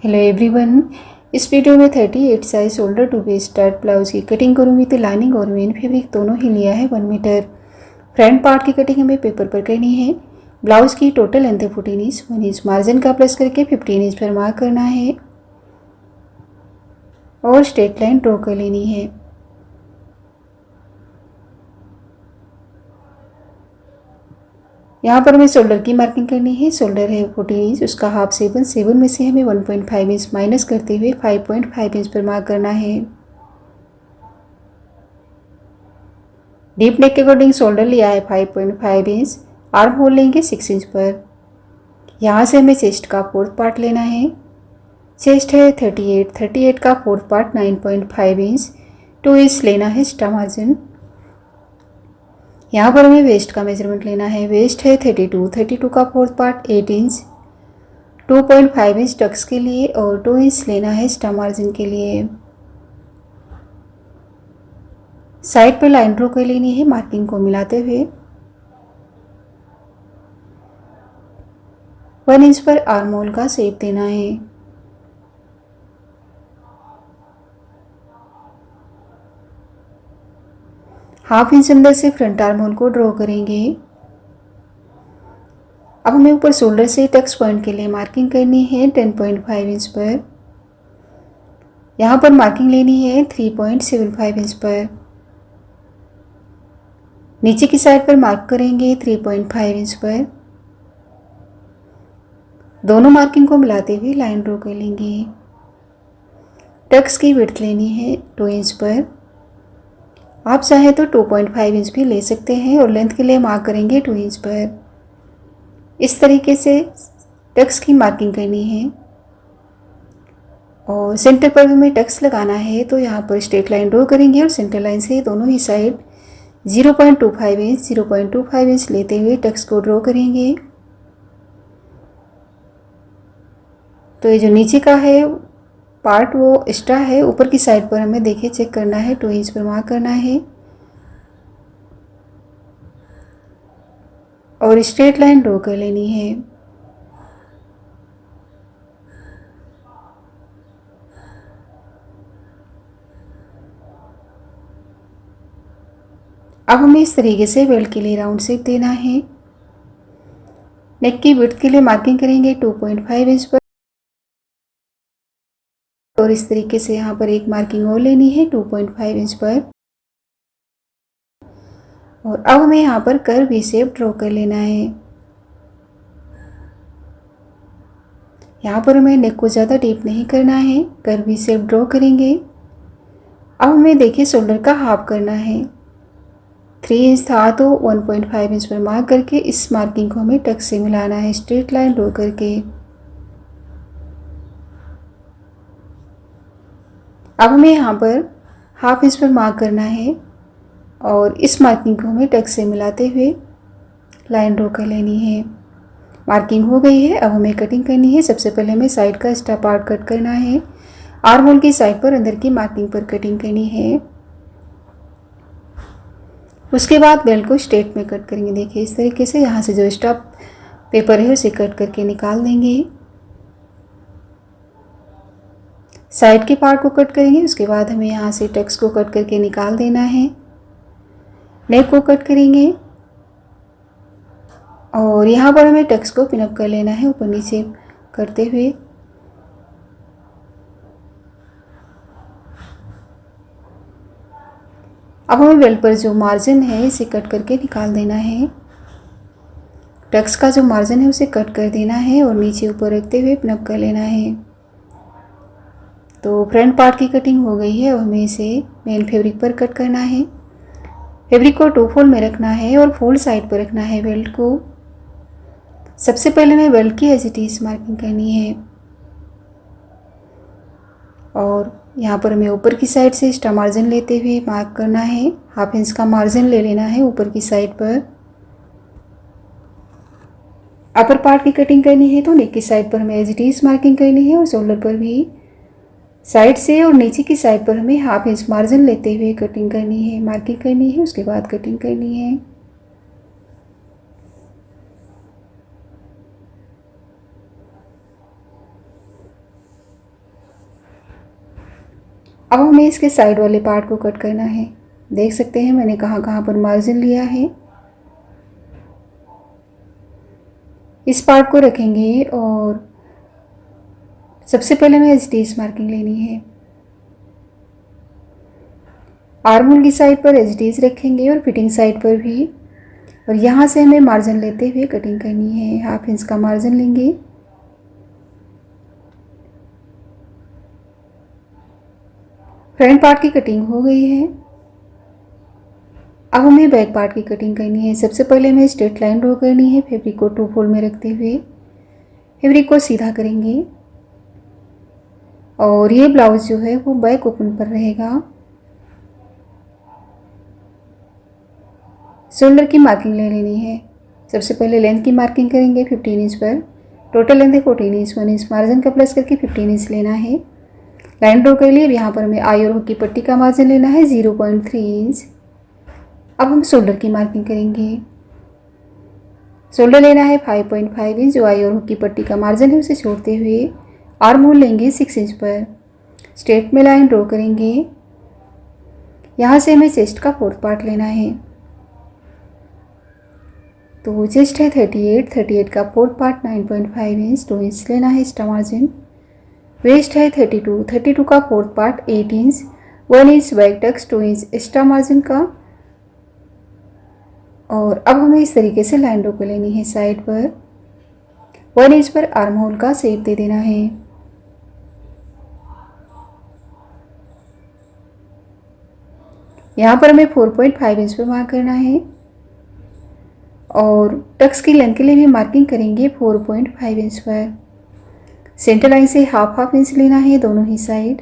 Hello everyone. इस video में 38 size shoulder to waist start blouse की कटिंग करूंगी। तो लाइनिंग और मेन फैब्रिक दोनों ही लिया है 1 मीटर। फ्रंट पार्ट की कटिंग हमें पेपर पर करनी है। ब्लाउज की total length 14 inch, 1 inch margin का प्लस करके 15 इंच पर मार्क करना है और स्ट्रेट लाइन ड्रॉ कर लेनी है। यहाँ पर हमें शोल्डर की मार्किंग करनी है। शोल्डर है 14 इंच, उसका हाफ 7 में से हमें 1.5 इंच माइनस करते हुए 5.5 इंच पर मार्क करना है। डीप नेक के अकॉर्डिंग शोल्डर लिया है 5.5 इंच, आर्म होल लेंगे 6 इंच पर। यहाँ से हमें चेस्ट का फोर्थ पार्ट लेना है। चेस्ट है 38 का फोर्थ पार्ट 9.5 इंच, 2 इंच लेना है एक्स्ट्रा मार्जिन। यहाँ पर हमें वेस्ट का मेजरमेंट लेना है। वेस्ट है 32 का fourth part 8 inch, 2.5 inch tucks के लिए और 2 इंच लेना है एक्स्ट्रा मार्जिन के लिए। साइड पर लाइन ड्रॉ कर लेनी है मार्किंग को मिलाते हुए। 1 इंच पर आर्म होल का शेप देना है। हाफ इंच अंदर से फ्रंट आर्म होल को ड्रॉ करेंगे। अब हमें ऊपर शोल्डर से टक्स पॉइंट के लिए मार्किंग करनी है 10.5 इंच पर। यहाँ पर मार्किंग लेनी है 3.75 इंच पर। नीचे की साइड पर मार्क करेंगे 3.5 इंच पर। दोनों मार्किंग को मिलाते हुए लाइन ड्रॉ कर लेंगे। टक्स की विड्थ लेनी है 2 इंच पर। आप चाहे तो 2.5 इंच भी ले सकते हैं और लेंथ के लिए मार्क करेंगे 2 इंच पर। इस तरीके से टक्स की मार्किंग करनी है और सेंटर पर भी हमें टक्स लगाना है। तो यहाँ पर स्ट्रेट लाइन ड्रॉ करेंगे और सेंटर लाइन से दोनों ही साइड 0.25 इंच लेते हुए टक्स को ड्रॉ करेंगे। तो ये जो नीचे का है पार्ट वो एक्स्ट्रा है, ऊपर की साइड पर हमें देखिए चेक करना है, 2 इंच पर मार्क करना है और स्ट्रेट लाइन ड्रॉ कर लेनी है। अब हमें इस तरीके से बेल्ट के लिए राउंड शेप देना है। नेक की विड्थ के लिए मार्किंग करेंगे 2.5 इंच पर और इस तरीके से यहाँ पर एक मार्किंग और लेनी है 2.5 इंच पर। और अब हमें यहाँ पर कर्व वी शेप ड्रॉ कर लेना है। यहाँ पर हमें नेक को ज़्यादा डीप नहीं करना है, कर्व वी शेप ड्रॉ करेंगे। अब हमें देखिए शोल्डर का हाफ करना है। 3 इंच था तो 1.5 इंच पर मार्क करके इस मार्किंग को हमें टक्स से मिलाना है स्ट्रेट लाइन ड्रॉ करके। अब हमें यहाँ पर हाफ इंच पर मार्क करना है और इस मार्किंग को हमें टक्स से मिलाते हुए लाइन ड्रॉ कर लेनी है। मार्किंग हो गई है। अब हमें कटिंग करनी है। सबसे पहले हमें साइड का एक्स्ट्रा पार्ट कट करना है। आर्म होल की साइड पर अंदर की मार्किंग पर कटिंग करनी है। उसके बाद बेल्ट को स्ट्रेट में कट करेंगे। देखिए इस तरीके से यहाँ से जो एक्स्ट्रा पेपर है उसे कट करके निकाल देंगे। साइड के पार्ट को कट करेंगे। उसके बाद हमें यहाँ से टक्स को कट करके निकाल देना है। नेक को कट करेंगे और यहाँ पर हमें टक्स को पिनअप कर लेना है ऊपर नीचे करते हुए। अब हमें बेल्ट पर जो मार्जिन है इसे कट करके निकाल देना है। टक्स का जो मार्जिन है उसे कट कर देना है और नीचे ऊपर रखते हुए पिनअप कर लेना है। तो फ्रंट पार्ट की कटिंग हो गई है और हमें इसे मेन फैब्रिक पर कट करना है। फैब्रिक को 2 फोल्ड में रखना है और फोल्ड साइड पर रखना है बेल्ट को। सबसे पहले हमें बेल्ट की एज इट इज मार्किंग करनी है और यहाँ पर हमें ऊपर की साइड से एक्स्ट्रा मार्जिन लेते हुए मार्क करना है। हाफ इंच का मार्जिन ले लेना है ऊपर की साइड पर। अपर पार्ट की कटिंग करनी है तो नेक की साइड पर हमें एज इट इज मार्किंग करनी है और शोल्डर पर भी साइड से और नीचे की साइड पर हमें हाफ इंच मार्जिन लेते हुए कटिंग करनी है, मार्किंग करनी है। उसके बाद कटिंग करनी है। अब हमें इसके साइड वाले पार्ट को कट करना है। देख सकते हैं मैंने कहाँ कहाँ पर मार्जिन लिया है। इस पार्ट को रखेंगे और सबसे पहले हमें एचडीएस मार्किंग लेनी है। आर्म होल की साइड पर एचडीएस रखेंगे और फिटिंग साइड पर भी, और यहाँ से हमें मार्जिन लेते हुए कटिंग करनी है। 1/2 इंच का मार्जिन लेंगे। फ्रंट पार्ट की कटिंग हो गई है। अब हमें बैक पार्ट की कटिंग करनी है। सबसे पहले हमें स्ट्रेट लाइन ड्रॉ करनी है। फैब्रिक को 2 फोल्ड में रखते हुए फैब्रिक को सीधा करेंगे और ये ब्लाउज जो है वो बैक ओपन पर रहेगा। शोल्डर की मार्किंग ले लेनी है। सबसे पहले लेंथ की मार्किंग करेंगे 15 इंच पर। टोटल लेंथ है 14 इंच। 1 इंच मार्जिन का प्लस करके 15 इंच लेना है। लाइन ड्रॉ कर लिए। अब यहाँ पर हमें आई और हुक की पट्टी का मार्जिन लेना है 0.3 इंच। अब हम शोल्डर की मार्किंग करेंगे। शोल्डर लेना है 5.5 इंच। जो आई और हुक की पट्टी का मार्जिन है उसे छोड़ते हुए आर्म होल लेंगे 6 इंच पर। स्ट्रेट में लाइन ड्रॉ करेंगे। यहाँ से हमें चेस्ट का 4th पार्ट लेना है। तो चेस्ट है 38 का 4th पार्ट 9.5 इंच। 2 इंच लेना है एक्स्ट्रा मार्जिन। वेस्ट है 32 का 4th part 8 inch. 1 inch back tucks, 2 inch extra margin का। और अब हमें इस तरीके से लाइन ड्रॉ कर लेनी है। साइड पर 1 इंच पर आर्म होल का शेप दे देना है। यहाँ पर हमें 4.5 इंच पर मार्क करना है और टक्स की लेंथ के लिए भी मार्किंग करेंगे 4.5 इंच पर। सेंटर लाइन से हाफ इंच लेना है दोनों ही साइड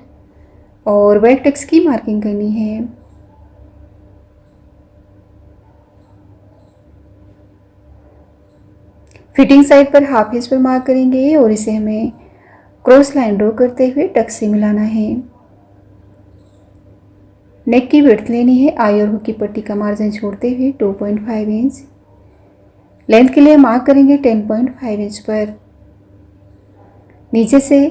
और बैक टक्स की मार्किंग करनी है। फिटिंग साइड पर हाफ इंच पर मार्क करेंगे और इसे हमें क्रॉस लाइन ड्रॉ करते हुए टक्स से मिलाना है। नेक की विड्थ लेनी है आई और हुक की पट्टी का मार्जिन छोड़ते हुए 2.5 इंच। लेंथ के लिए मार्क करेंगे 10.5 इंच पर। नीचे से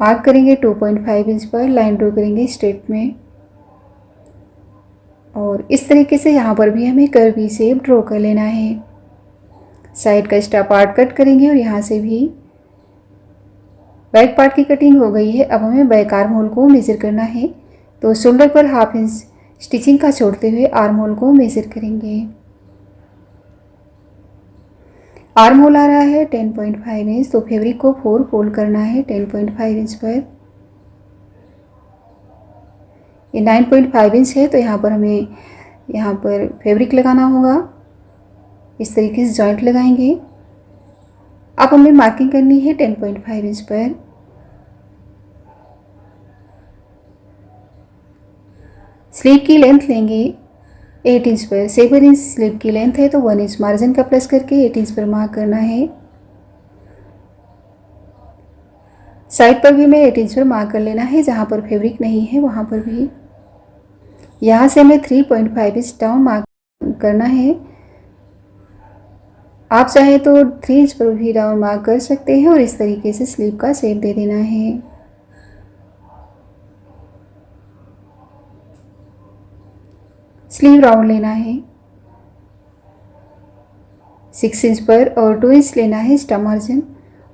मार्क करेंगे 2.5 इंच पर। लाइन ड्रॉ करेंगे स्ट्रेट में और इस तरीके से यहाँ पर भी हमें कर्वी शेप ड्रॉ कर लेना है। साइड का एक्स्ट्रा पार्ट कट करेंगे और यहाँ से भी बैक पार्ट की कटिंग हो गई है। अब हमें बैक आर्म होल को मेजर करना है। तो शोल्डर पर हाफ इंच स्टिचिंग का छोड़ते हुए आर्म होल को मेजर करेंगे। आर्म होल आ रहा है 10.5 इंच। तो फैब्रिक को 4 फोल्ड करना है 10.5 इंच पर। ये 9.5 इंच है तो यहाँ पर हमें यहाँ पर फैब्रिक लगाना होगा। इस तरीके से जॉइंट लगाएंगे। अब हमें मार्किंग करनी है 10.5 इंच पर। स्लीव की लेंथ लेंगे 8 इंच पर। 7 इंच स्लीव की लेंथ है तो 1 इंच मार्जिन का प्लस करके 8 इंच पर मार्क करना है। साइड पर भी हमें 8 इंच पर मार्क कर लेना है। जहाँ पर फैब्रिक नहीं है वहाँ पर भी यहाँ से हमें 3.5 इंच डाउन मार्क करना है। आप चाहे तो 3 इंच पर भी डाउन मार्क कर सकते हैं और इस तरीके से स्लीव का शेप दे देना है। स्लीव राउंड लेना है 6 इंच पर और 2 इंच लेना है एक्स्ट्रा मार्जिन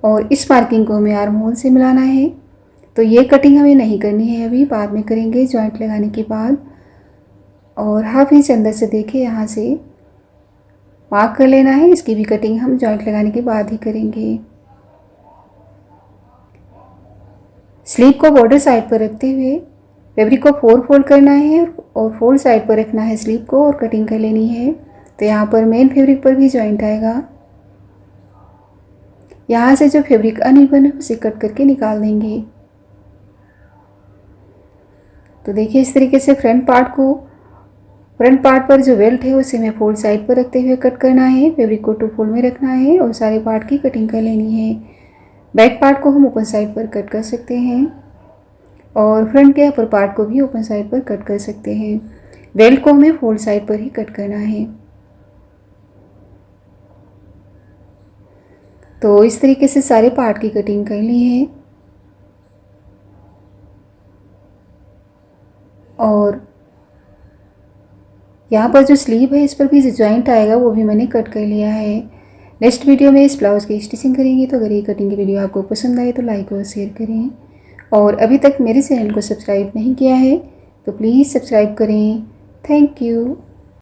और इस मार्किंग को हमें आर्म होल से मिलाना है। तो ये कटिंग हमें नहीं करनी है, अभी बाद में करेंगे जॉइंट लगाने के बाद। और हाफ इंच अंदर से देखे यहाँ से मार्क कर लेना है। इसकी भी कटिंग हम जॉइंट लगाने के बाद ही करेंगे। स्लीव को बॉर्डर साइड पर रखते हुए फैब्रिक को 4 फोल्ड करना है और फोल्ड साइड पर रखना है स्लीव को और कटिंग कर लेनी है। तो यहाँ पर मेन फैब्रिक पर भी जॉइंट आएगा। यहाँ से जो फैब्रिक अनइवन है उसे कट करके निकाल देंगे। तो देखिए इस तरीके से फ्रंट पार्ट पर जो बेल्ट है उसे हमें फोल्ड साइड पर रखते हुए कट करना है। फैब्रिक को 2 फोल्ड में रखना है और सारे पार्ट की कटिंग कर लेनी है। बैक पार्ट को हम ओपन साइड पर कट कर सकते हैं और फ्रंट के अपर पार्ट को भी ओपन साइड पर कट कर सकते हैं। बेल्ट को हमें फोल्ड साइड पर ही कट करना है। तो इस तरीके से सारे पार्ट की कटिंग कर ली है। और यहाँ पर जो स्लीव है इस पर भी जो जॉइंट आएगा वो भी मैंने कट कर लिया है। नेक्स्ट वीडियो में इस ब्लाउज़ की स्टिचिंग करेंगे। तो अगर ये कटिंग की वीडियो आपको पसंद आए तो लाइक और शेयर करें, और अभी तक मेरे चैनल को सब्सक्राइब नहीं किया है तो प्लीज़ सब्सक्राइब करें। Thank you.